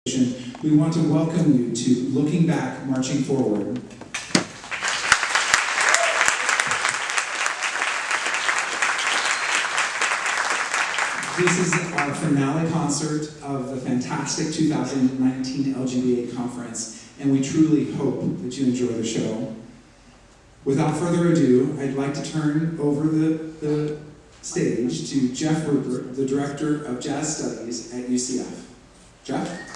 We want to welcome you to Looking Back, Marching Forward. This is our finale concert of the fantastic 2019 LGBA conference, and we truly hope that you enjoy the show. Without further ado, I'd like to turn over the stage to Jeff Rupert, the Director of Jazz Studies at UCF. Jeff?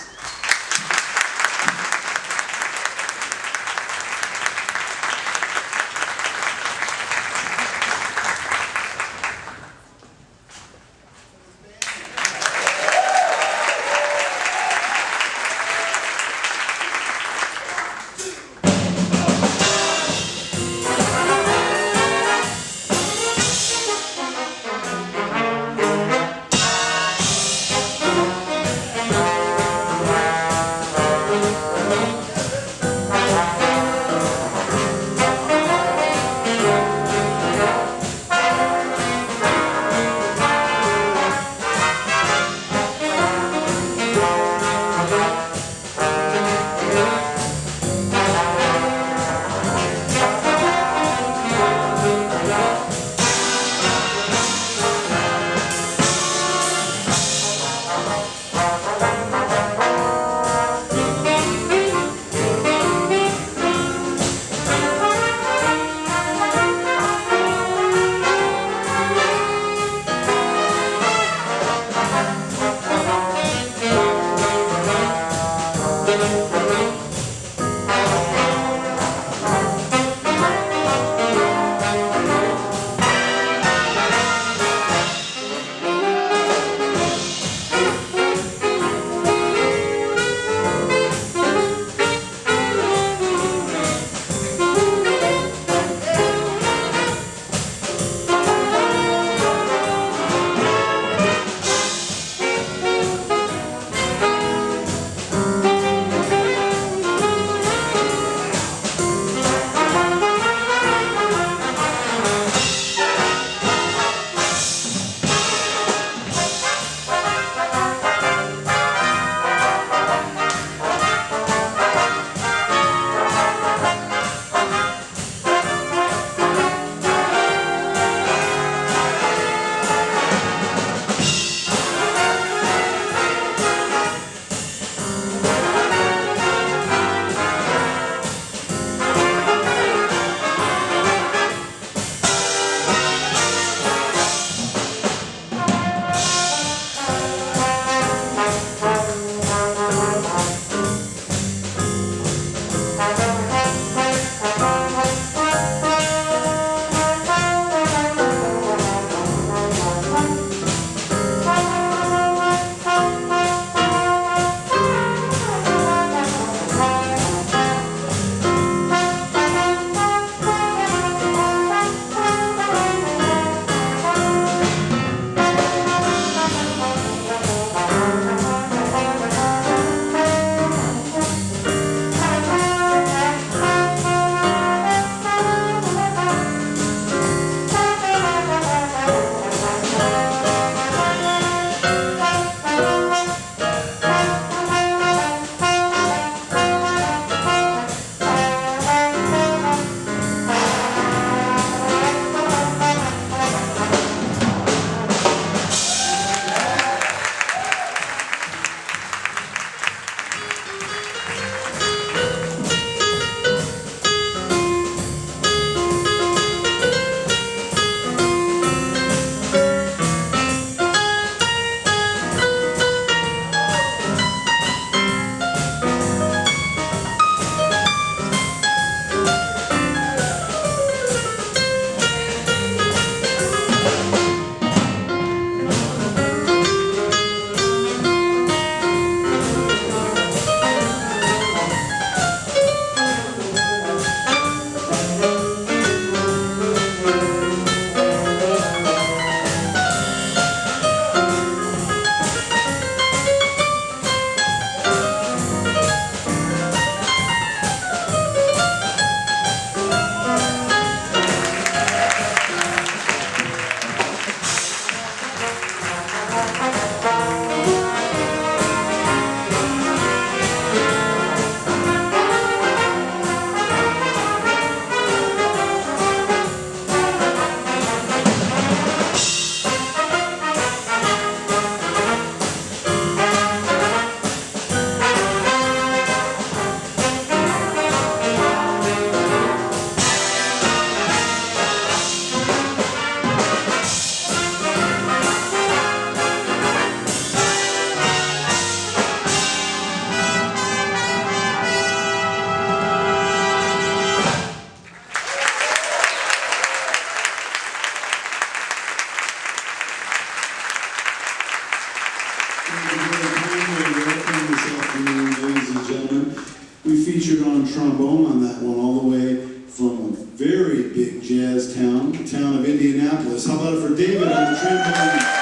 trombone on that one, all the way from a very big jazz town, the town of Indianapolis. How about it for David on the trombone?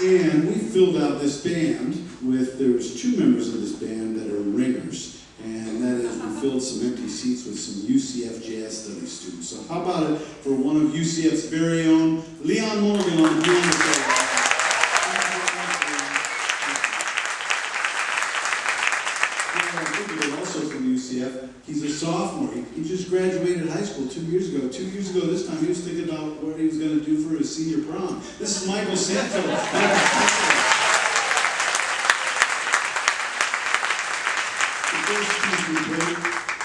And we filled out this band with, there's 2 members of this band that are ringers. And that is, we filled some empty seats with some UCF Jazz Studies students. So how about it for one of UCF's very own, Leon Morgan on the piano. Also from UCF, he's a sophomore. He just graduated high school 2 years ago. 2 years ago this time, he was thinking about what he was going to do for his senior prom. This is Michael Santo.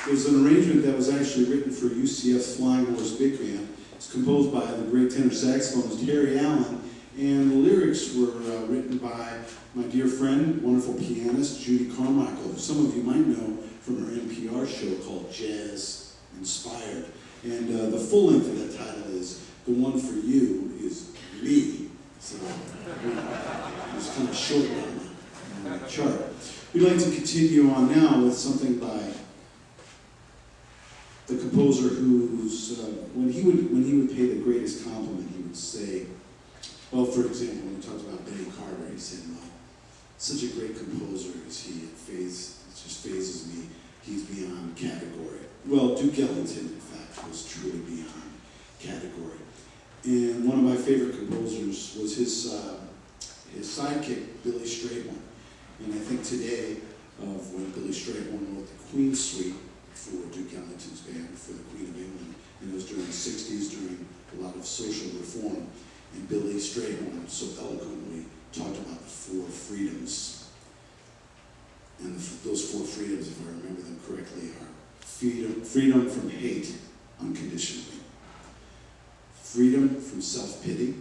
It was an arrangement that was actually written for UCF's Flying Horse Big Band. It's composed by the great tenor saxophonist Harry Allen, and the lyrics were written by my dear friend, wonderful pianist Judy Carmichael, who some of you might know from her NPR show called Jazz Inspired. And the full length of that title is "The One for You Is Me." So it's kind of short on the chart. We'd like to continue on now with something by the composer who's, when he would pay the greatest compliment, he would say, well, for example, when he talks about Benny Carter, he said, well, such a great composer is he, it just phases me, he's beyond category. Well, Duke Ellington, in fact, was truly beyond category. And one of my favorite composers was his sidekick, Billy Strayhorn. And I think today, of when Billy Strayhorn wrote the Queen's Suite for Duke Ellington's band, for the Queen of England, and it was during the 60s, during a lot of social reform. And Billy Strayhorn so eloquently talked about the 4 freedoms. And those 4 freedoms, if I remember them correctly, are freedom from hate unconditionally, freedom from self-pity,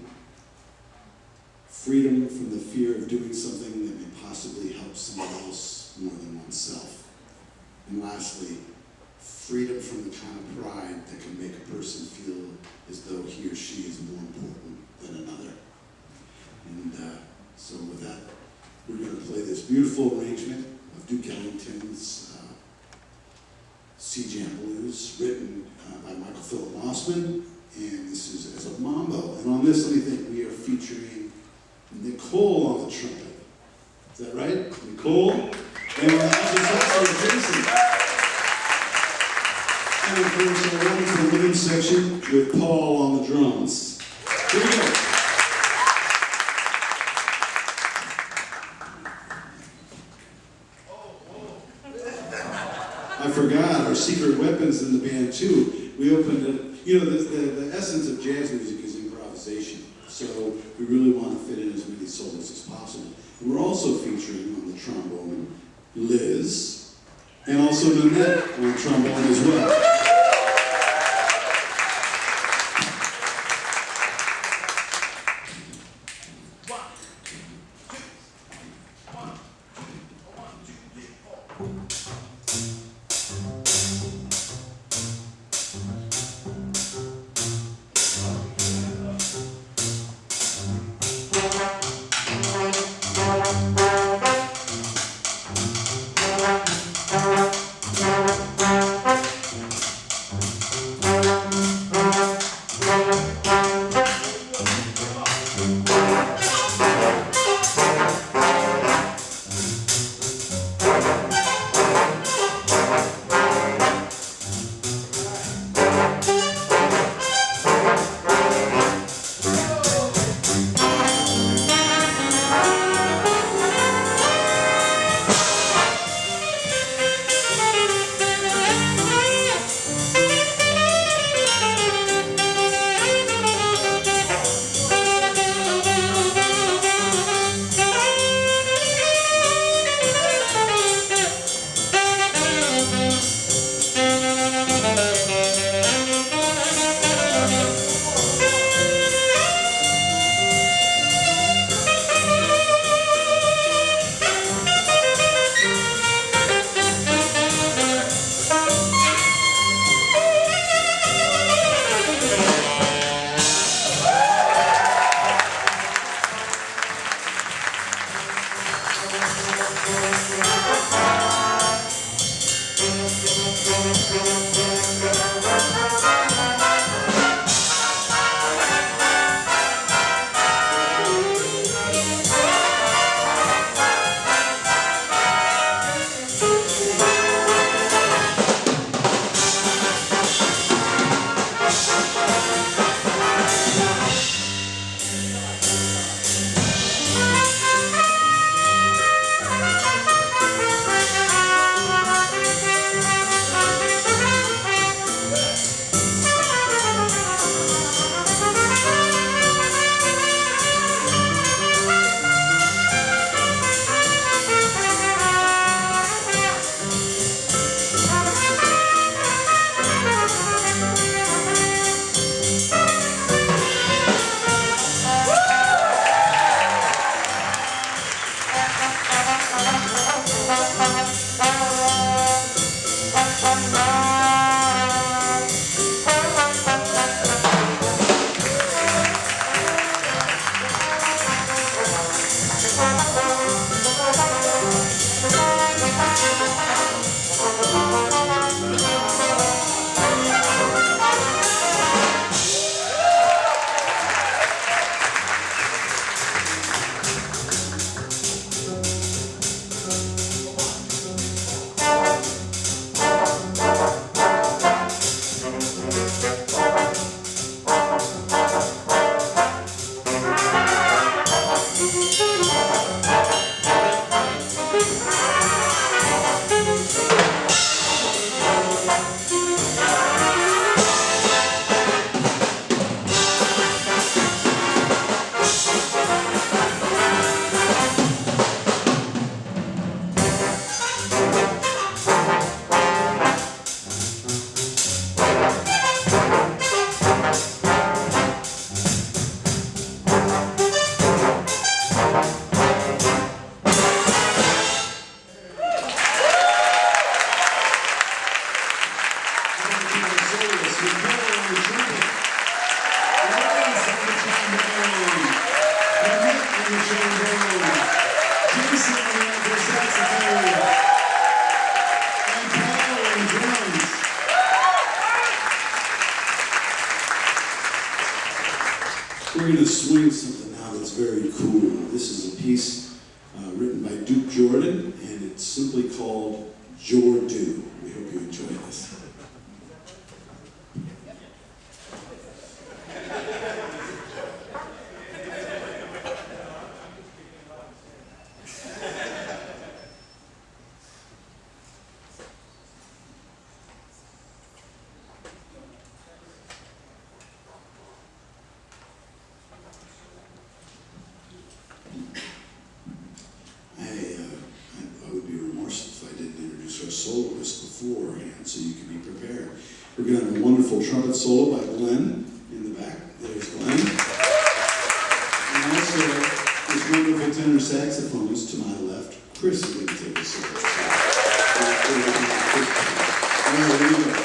freedom from the fear of doing something that may possibly help someone else more than oneself, and lastly, freedom from the kind of pride that can make a person feel as though he or she is more important than another. And so with that, we're going to play this beautiful arrangement of Duke Ellington's C-Jam Blues, written by Michael Philip Mossman, and this is as a mambo. And on this, let me think, we are featuring Nicole on the trumpet. Is that right? Nicole? And we're also Jason. And of course, our wonderful rhythm section with Paul on the drums. Here we go. I forgot our secret weapons in the band too. We opened it. You know, the essence of jazz music is improvisation. So we really want to fit in as many solos as possible. And we're also featuring on the trombone Liz, and also Nanette on trombone as well. We're going to swing something now that's very cool. This is a piece written by Duke Jordan, and it's simply called Jordu. We hope you enjoy this. I would be remorse if I didn't introduce our soloist beforehand, so you can be prepared. We're going to have a wonderful trumpet solo by Glenn in the back. There's Glenn. And also, this wonderful tenor saxophonist to my left, Chris, is going to take a solo. All right, here we go.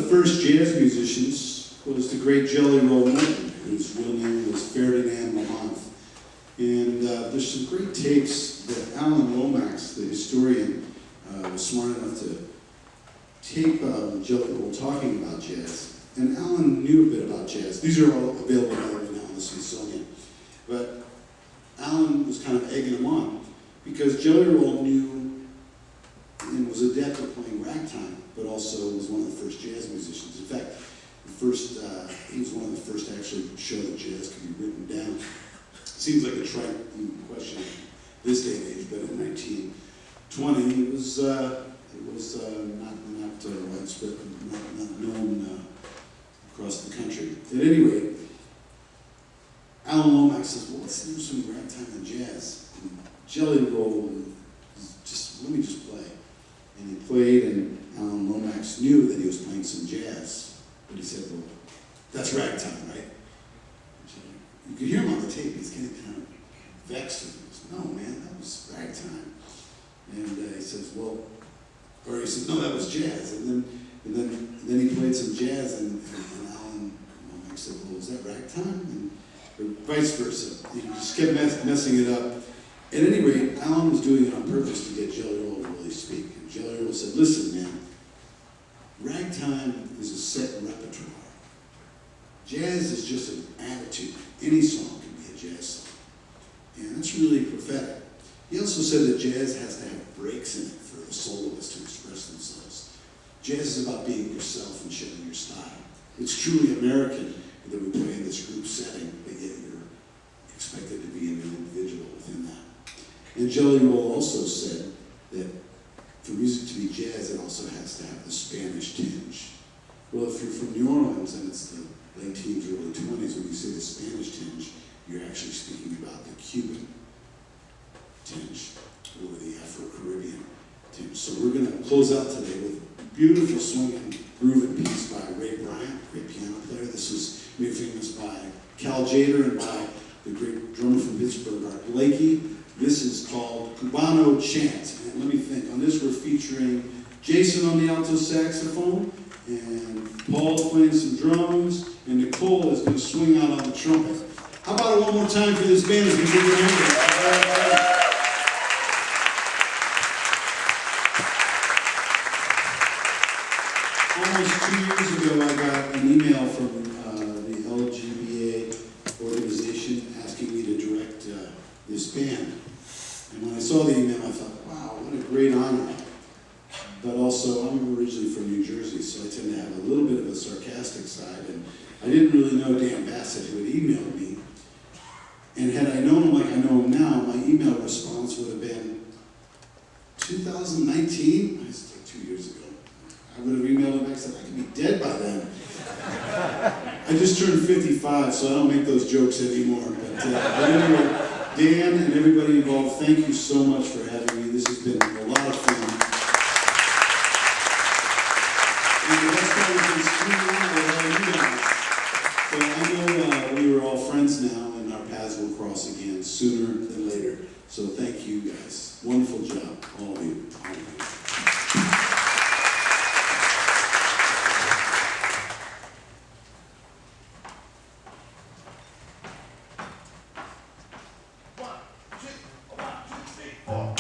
first jazz musicians was the great Jelly Roll Morton, whose real name was Ferdinand Lamont. And there's some great tapes that Alan Lomax, the historian, was smart enough to tape Jelly Roll talking about jazz. And Alan knew a bit about jazz. These are all available right now in the Smithsonian. But Alan was kind of egging him on because Jelly Roll knew and was adept at playing ragtime, but also was one of the first jazz musicians. In fact, he was one of the first to actually show that jazz could be written down. Seems like a trite question this day and age, but in 1920 it was not widespread, not known across the country. At any rate, Alan Lomax says, well, let's do some ragtime and jazz. And Jelly Roll, let me just play. And he played, and Alan Lomax knew that he was playing some jazz. But he said, well, that's ragtime, right? You could hear him on the tape. He's getting kind of vexed. He goes, no, man, that was ragtime. And he says, well, or he said, no, that was jazz. And then he played some jazz, and Alan Lomax said, well, was that ragtime? Or vice versa. He just kept messing it up. At any rate, Alan was doing it on purpose to get Jelly Roll to really speak. And Jelly Roll said, listen, man, ragtime is a set repertoire. Jazz is just an attitude. Any song can be a jazz song. And that's really prophetic. He also said that jazz has to have breaks in it for the soloists to express themselves. Jazz is about being yourself and showing your style. It's truly American that we play in this group setting, but yet you're expected to be an individual within that. And Jelly Roll also said that for music to be jazz, it also has to have the Spanish tinge. Well, if you're from New Orleans and it's the late teens, early 20s, when you say the Spanish tinge, you're actually speaking about the Cuban tinge or the Afro-Caribbean tinge. So we're going to close out today with a beautiful swinging grooving piece by Ray Bryant, great piano player. This was made famous by Cal Jader and by the great drummer from Pittsburgh, Art Blakey. This is called Cubano Chant. And let me think, on this we're featuring Jason on the alto saxophone, and Paul's playing some drums, and Nicole is going to swing out on the trumpet. How about it one more time for this band as we give it a hand? Almost 2 years ago, I got an email from the LGBA organization asking me to direct this band. And when I saw the email, I thought, wow, what a great honor. But also, I'm originally from New Jersey, so I tend to have a little bit of a sarcastic side. And I didn't really know Dan Bassett, who had emailed me. And had I known him like I know him now, my email response would have been 2019? It's like 2 years ago. I would have emailed him back and said, I could be dead by then. I just turned 55, so I don't make those jokes anymore. But anyway, Dan and everybody involved, thank you so much for having me. This has been a lot of fun. And the best part is it's screwing out with all you guys. So I know we were all friends now, and our paths will cross again sooner than later. So thank you guys. Wonderful job, all of you. All of you. One, two, three, four.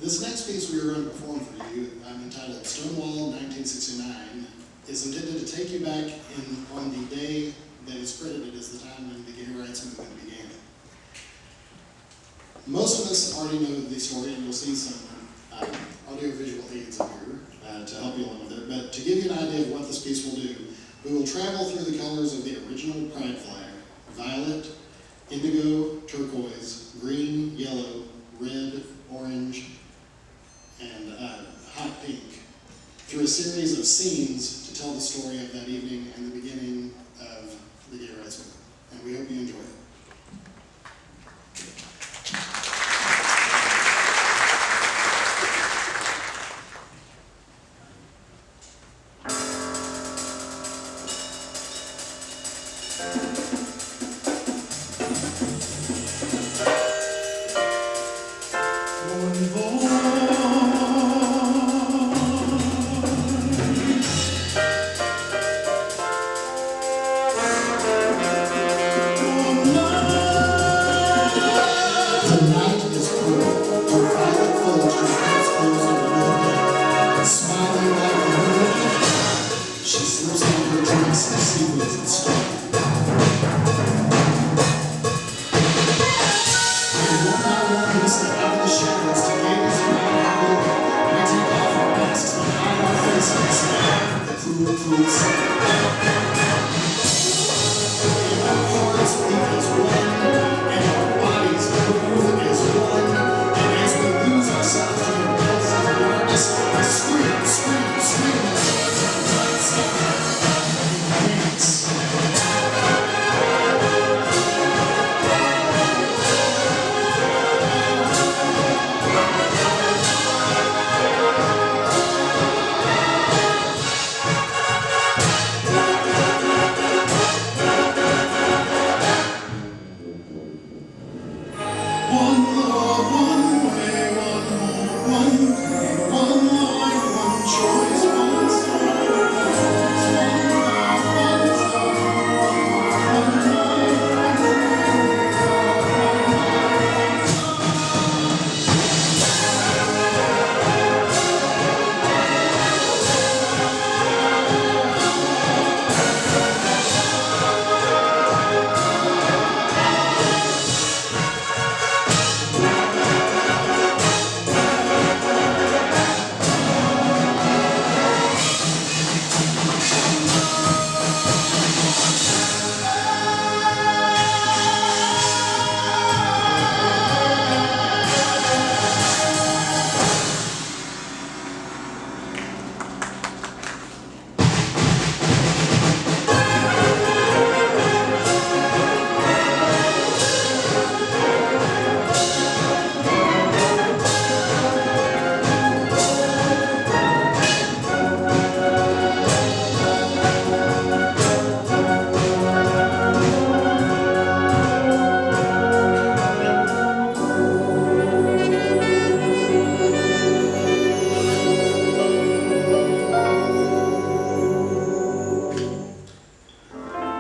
This next piece we are going to perform for you, entitled Stonewall 1969, is intended to take you back on the day that is credited as the time when the gay rights movement began. Most of us already know the story, and you'll see some audio-visual aids up here to help you along with it. But to give you an idea of what this piece will do, we will travel through the colors of the original pride flag: violet, indigo, turquoise, green, yellow, red, orange, and hot pink, through a series of scenes to tell the story of that evening and the beginning of the gay rights movement. And we hope you enjoy it.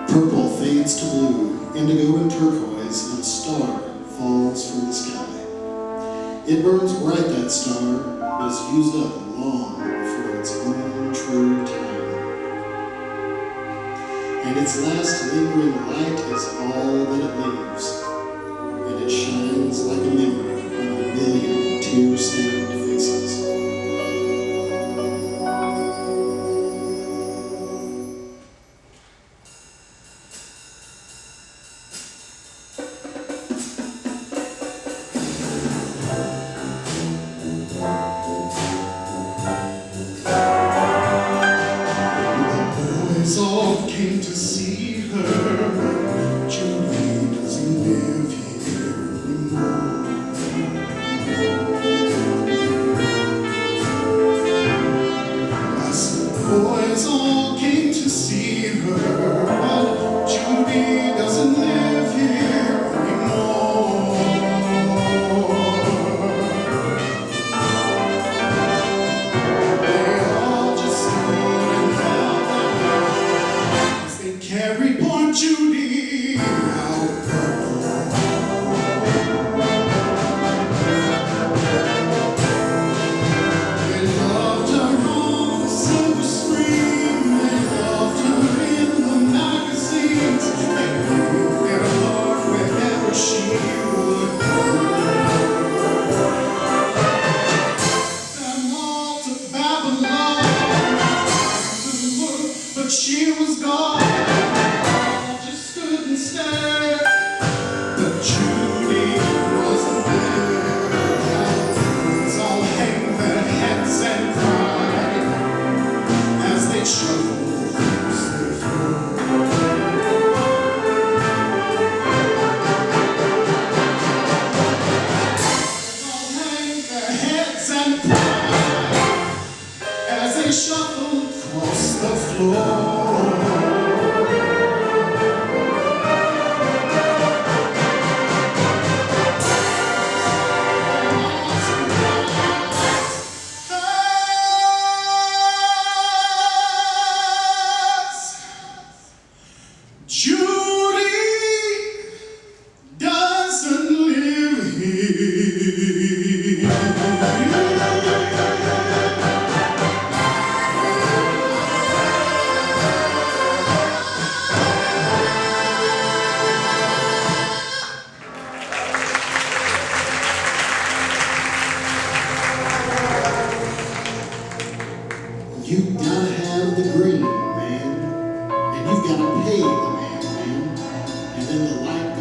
Purple fades to blue, indigo and turquoise, and a star falls from the sky. It burns bright, that star, but is used up long before its own true time. And its last lingering light is all that it leaves, and it shines like a memory on a million tear-stained faces. Came to see her. Julie doesn't live here anymore. I said the boys all came to see her, but Judy doesn't live here anymore. They all just stood and held their breath.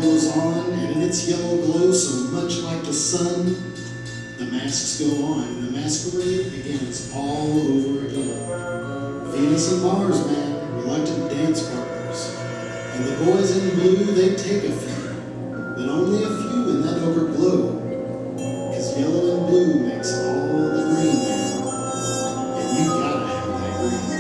goes on, and in its yellow glow, so much like the sun, the masks go on, and the masquerade begins all over again. Venus and Mars, man, reluctant dance partners. And the boys in blue, they take a few, but only a few in that ochre glow. Cause yellow and blue makes all the green, man. And you gotta have that green.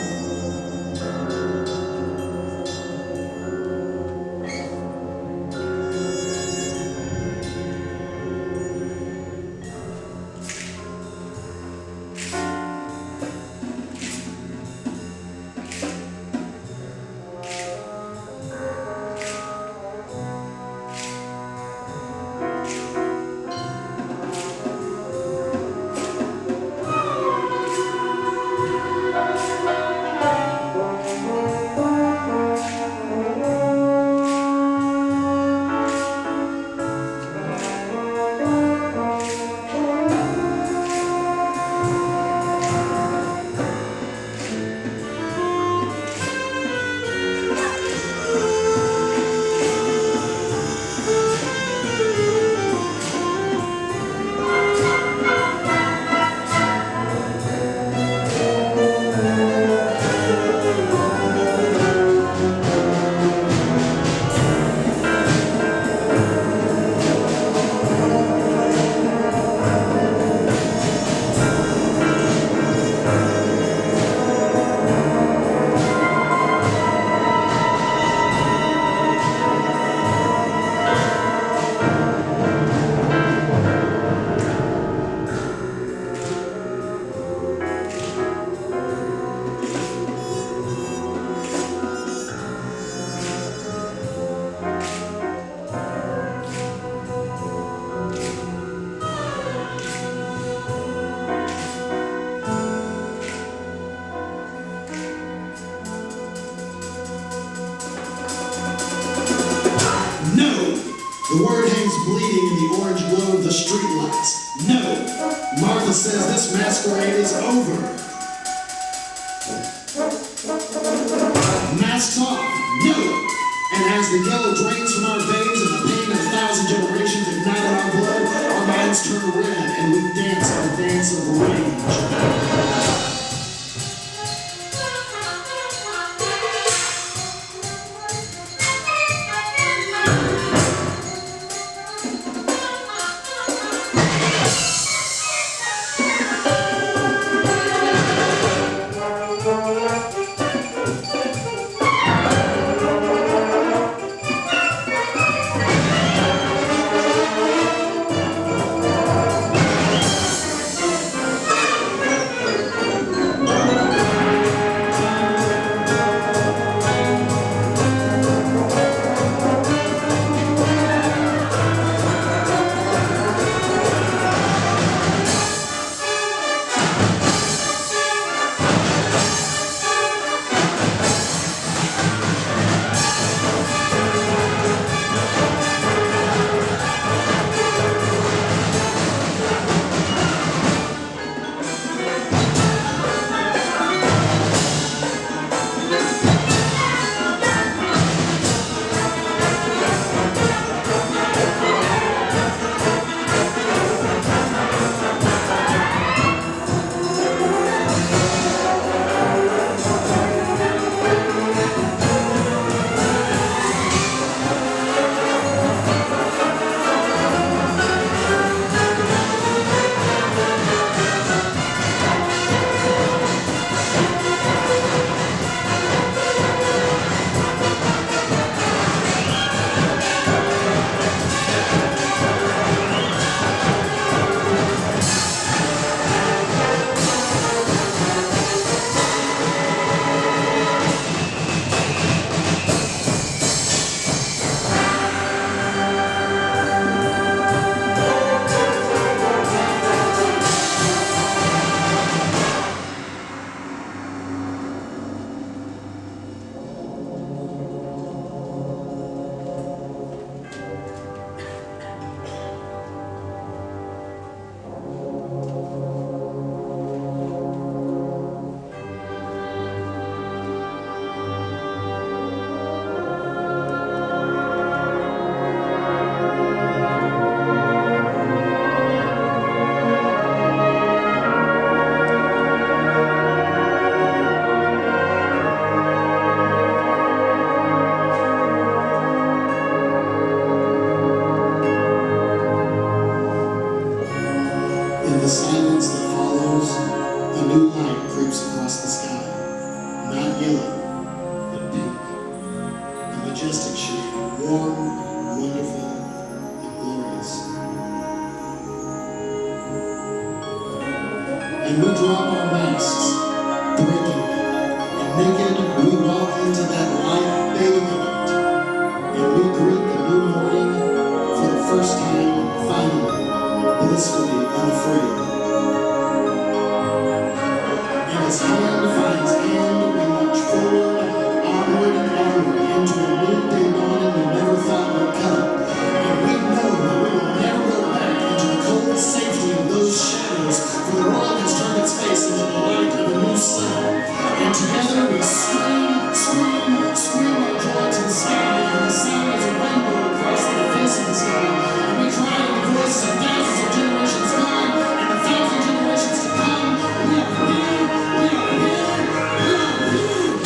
The word hangs bleeding in the orange glow of the streetlights. No! Martha says this masquerade is over. Masks off. No! And as the yellow drains from our veins and the pain of 1,000 generations ignite in our blood, our minds turn red and we dance the dance of rage. and we drop our masks, breaking, and naked we walk into that light bathing event, and we greet the new morning for the first time, finally, blissfully unafraid. And as hand finds hand, we march forward, onward and onward, into a new day dawning we never thought would come. And we know that we will never go back into the cold safety of those shadows, for the world has turned its face into the light of a new sun. And together we scream, scream, scream our joy to the sky, and the sound is a rainbow across the face of the sky. And we cry in the voices of thousands of generations gone, and a thousand generations to come. We are here, we are here, we are here.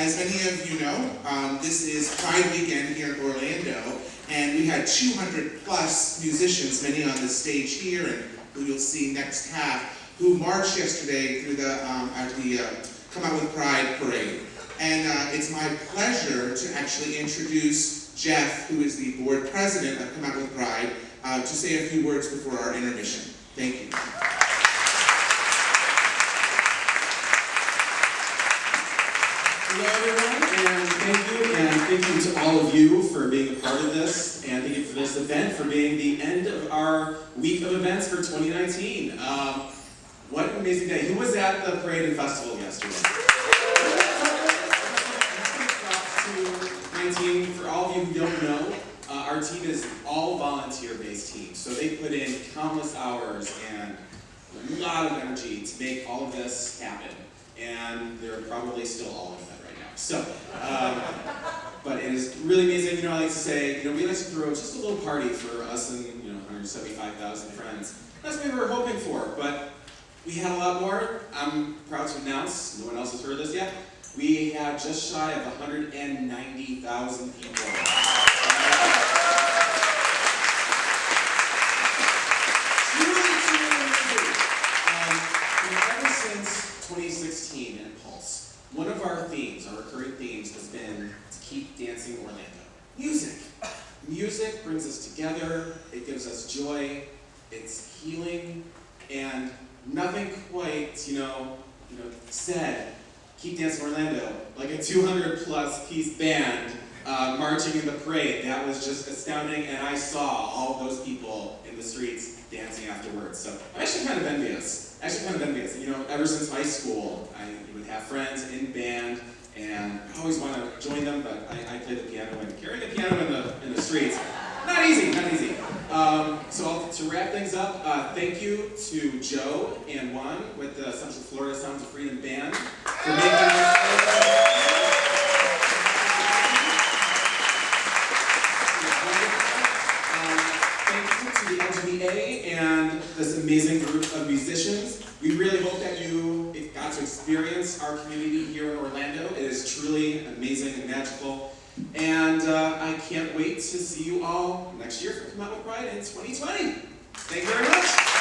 as many of you know, this is Pride Weekend here in Orlando, and we had 200 plus musicians, many on the stage here, and who you'll see next half, who marched yesterday through the Come Out With Pride parade. And it's my pleasure to actually introduce Jeff, who is the board president of Come Out With Pride, to say a few words before our intermission. Thank you. Hello everyone, and thank you to all of you for being a part of this, and thank you for this event, for being the end of our week of events for 2019. What an amazing day. Who was at the parade and festival yesterday? For all of you who don't know, our team is all volunteer-based team, so they put in countless hours and a lot of energy to make all of this happen, and they're probably still all in bed right now. So, but it is really amazing. You know, I like to say, we like to throw just a little party for us and 175,000 friends. That's what we were hoping for, but we had a lot more. I'm proud to announce, no one else has heard this yet, we had just shy of 190,000 people. Ever since 2016 and Pulse, one of our themes, our recurring themes, has been to keep dancing Orlando. Music. Music brings us together, it gives us joy, it's healing, and nothing quite, said, keep dancing Orlando, like a 200 plus piece band marching in the parade. That was just astounding, and I saw all of those people in the streets dancing afterwards. So I'm actually kind of envious. Ever since high school, I would have friends in band, and I always want to join them, but I play the piano, and carrying a piano in the streets, not easy. So to wrap things up, thank you to Joe and Juan with the Central Florida Sounds of Freedom Band for making this thank you to the LGBA and this amazing group of musicians. We really hope that you got to experience our community here in Orlando. It is truly amazing and magical. And I can't wait to see you all next year for Come Out With Pride in 2020. Thank you very much.